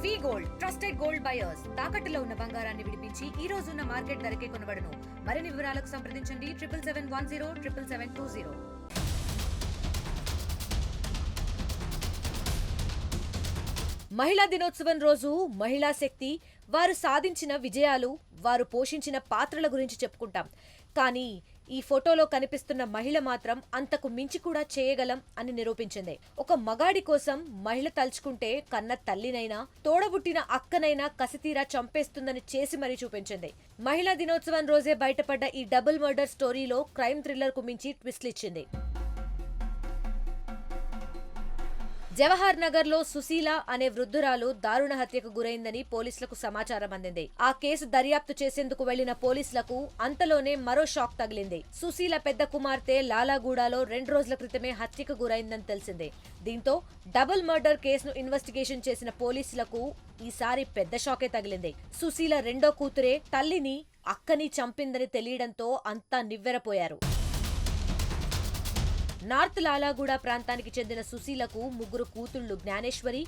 వి gold trusted gold buyers తాకట్టులో ఉన్న బంగారాన్ని విడిపించి ఈ రోజు ఉన్న మార్కెట్ ధరకే కొనబడును. మరిన్ని వివరాలకు సంప్రదించండి 7771077720. మహిళా దినోత్సవం రోజు మహిళా శక్తి, వారు సాధించిన విజయాలు, వారు పోషించిన పాత్రల గురించి చెప్పుకుంటాం. కానీ ఈ ఫోటోలో కనిపిస్తున్న మహిళ మాత్రం అంతకు మించి కూడా చేయగలం అని నిరూపించింది. ఒక మగాడి కోసం మహిళ తలుచుకుంటే కన్న తల్లినైనా, తోడబుట్టిన అక్కనైనా కసితీరా చంపేస్తుందని చేసి మరీ చూపించింది. మహిళా దినోత్సవం రోజే బయటపడ్డ ఈ డబుల్ మర్డర్ స్టోరీలో క్రైమ్ థ్రిల్లర్ కు మించి ట్విస్ట్లు ఇచ్చింది. జవహర్ నగర్ లో సుశీల అనే వృద్ధురాలు దారుణ హత్యకు గురైందని పోలీసులకు సమాచారం అందింది. ఆ కేసు దర్యాప్తు చేసేందుకు వెళ్లిన పోలీసులకు అంతలోనే మరో షాక్ తగిలింది. సుశీల పెద్ద కుమార్తె లాలాగూడలో 2 రోజుల క్రితమే హత్యకు గురైందని తెలిసింది. దీంతో డబుల్ మర్డర్ కేసును ఇన్వెస్టిగేషన్ చేసిన పోలీసులకు ఈసారి పెద్ద షాకే తగిలింది. సుశీల రెండో కూతురే తల్లిని, అక్కని చంపిందని తెలియడంతో అంతా నివ్వెరపోయారు. నార్త్ లాలాగూడ ప్రాంతానికి చెందిన సుశీలకు 3 కూతుళ్లు జ్ఞానేశ్వరి,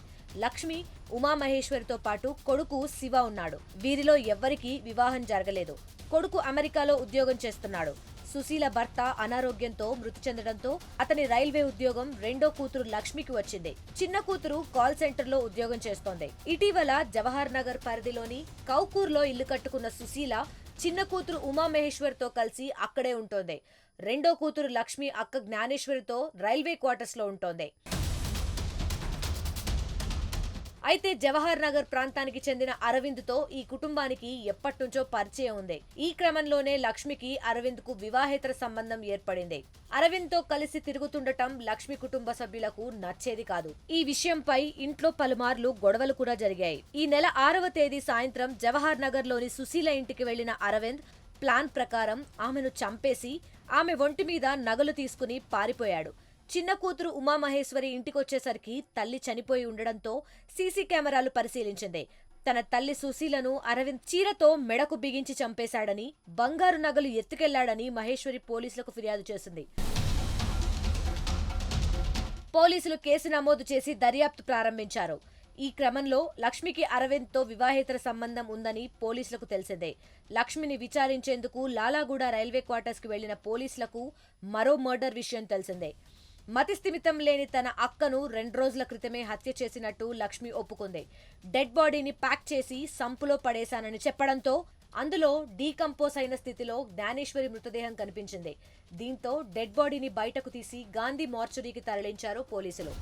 లక్ష్మి, ఉమామహేశ్వరితో పాటు కొడుకు శివ ఉన్నాడు. వీరిలో ఎవ్వరికీ వివాహం జరగలేదు. కొడుకు అమెరికాలో ఉద్యోగం చేస్తున్నాడు. సుశీల భర్త అనారోగ్యంతో మృతి చెందడంతో అతని రైల్వే ఉద్యోగం రెండో కూతురు లక్ష్మికి వచ్చింది. చిన్న కూతురు కాల్ సెంటర్ లో ఉద్యోగం చేస్తోంది. ఇటీవల జవహర్ నగర్ పరిధిలోని కౌకూర్లో ఇల్లు కట్టుకున్న సుశీల చిన్న కూతురు ఉమామహేశ్వరితో కలిసి అక్కడే ఉంటోంది. రెండో కూతురు లక్ష్మి అక్క జ్ఞానేశ్వరితో రైల్వే క్వార్టర్స్ లో ఉంటోంది. అయితే జవహర్ నగర్ ప్రాంతానికి చెందిన అరవింద్ తో ఈ కుటుంబానికి ఎప్పటినుంచో పరిచయం ఉంది. ఈ క్రమంలోనే లక్ష్మికి అరవింద్ కు వివాహేతర సంబంధం ఏర్పడింది. అరవింద్ తో కలిసి తిరుగుతుండటం లక్ష్మి కుటుంబ సభ్యులకు నచ్చేది కాదు. ఈ విషయంపై ఇంట్లో పలుమార్లు గొడవలు కూడా జరిగాయి. ఈ నెల 6వ తేదీ సాయంత్రం జవహర్ నగర్ లోని సుశీల ఇంటికి వెళ్లిన అరవింద్ ప్లాన్ ప్రకారం ఆమెను చంపేసి ఆమె ఒంటి మీద నగలు తీసుకుని పారిపోయాడు. చిన్న కూతురు ఉమామహేశ్వరి ఇంటికొచ్చేసరికి తల్లి చనిపోయి ఉండడంతో సీసీ కెమెరాలు పరిశీలించింది. తన తల్లి సుశీలను అరవింద్ చీరతో మెడకు బిగించి చంపేశాడని, బంగారు నగలు ఎత్తుకెళ్లాడని మహేశ్వరి పోలీసులకు ఫిర్యాదు చేసింది. పోలీసులు కేసు నమోదు చేసి దర్యాప్తు ప్రారంభించారు. ఈ క్రమంలో లక్ష్మికి అరవింద్ తో వివాహేతర సంబంధం ఉందని పోలీసులకు తెలిసిందే. లక్ష్మిని విచారించేందుకు లాలాగూడ రైల్వే క్వార్టర్స్ కి వెళ్లిన పోలీసులకు మరో మర్డర్ విషయం తెలిసిందే. మతిస్థిమితం లేని తన అక్కను 2 రోజుల క్రితమే హత్య చేసినట్టు లక్ష్మి ఒప్పుకుంది. డెడ్ బాడీని ప్యాక్ చేసి సంపులో పడేశానని చెప్పడంతో అందులో డీకంపోజ్ అయిన స్థితిలో జ్ఞానేశ్వరి మృతదేహం కనిపించింది. దీంతో డెడ్ బాడీని బయటకు తీసి గాంధీ మార్చురీకి తరలించారు పోలీసులు.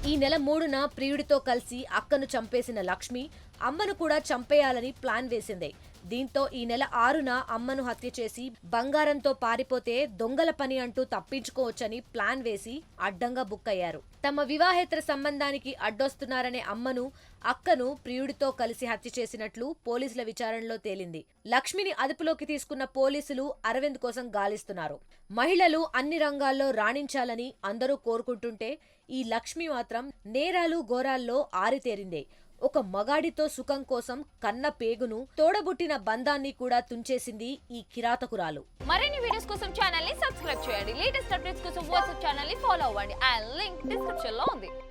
ఈ నెల 3న ప్రియుడితో కలిసి అక్కను చంపేసిన లక్ష్మి అమ్మను కూడా చంపేయాలని ప్లాన్ వేసింది. దీంతో ఈ నెల 6న అమ్మను హత్య చేసి బంగారంతో పారిపోతే దొంగల పని అంటూ తప్పించుకోవచ్చని ప్లాన్ వేసి అడ్డంగా బుక్ అయ్యారు. తమ వివాహేతర సంబంధానికి అడ్డొస్తున్నారనే అమ్మను, అక్కను ప్రియుడితో కలిసి హత్య చేసినట్లు పోలీసుల విచారణలో తేలింది. లక్ష్మిని అదుపులోకి తీసుకున్న పోలీసులు అరవింద్ కోసం గాలిస్తున్నారు. మహిళలు అన్ని రంగాల్లో రాణించాలని అందరూ కోరుకుంటుంటే ఈ లక్ష్మి మాత్రం నేరాలు ఘోరాల్లో ఆరితేరిందే. ఒక మగాడితో సుఖం కోసం కన్న పేగును, తోడబుట్టిన బంధాన్ని కూడా తుంచేసింది ఈ కిరాతకురాలు. మరిన్ని వీడియోస్ కోసం ఛానల్ ని సబ్స్క్రైబ్ చేయండి. లేటెస్ట్ అప్డేట్స్ కోసం వాట్సాప్ ఛానల్ ని ఫాలో అవ్వండి. ఆ లింక్ డిస్క్రిప్షన్ లో ఉంది.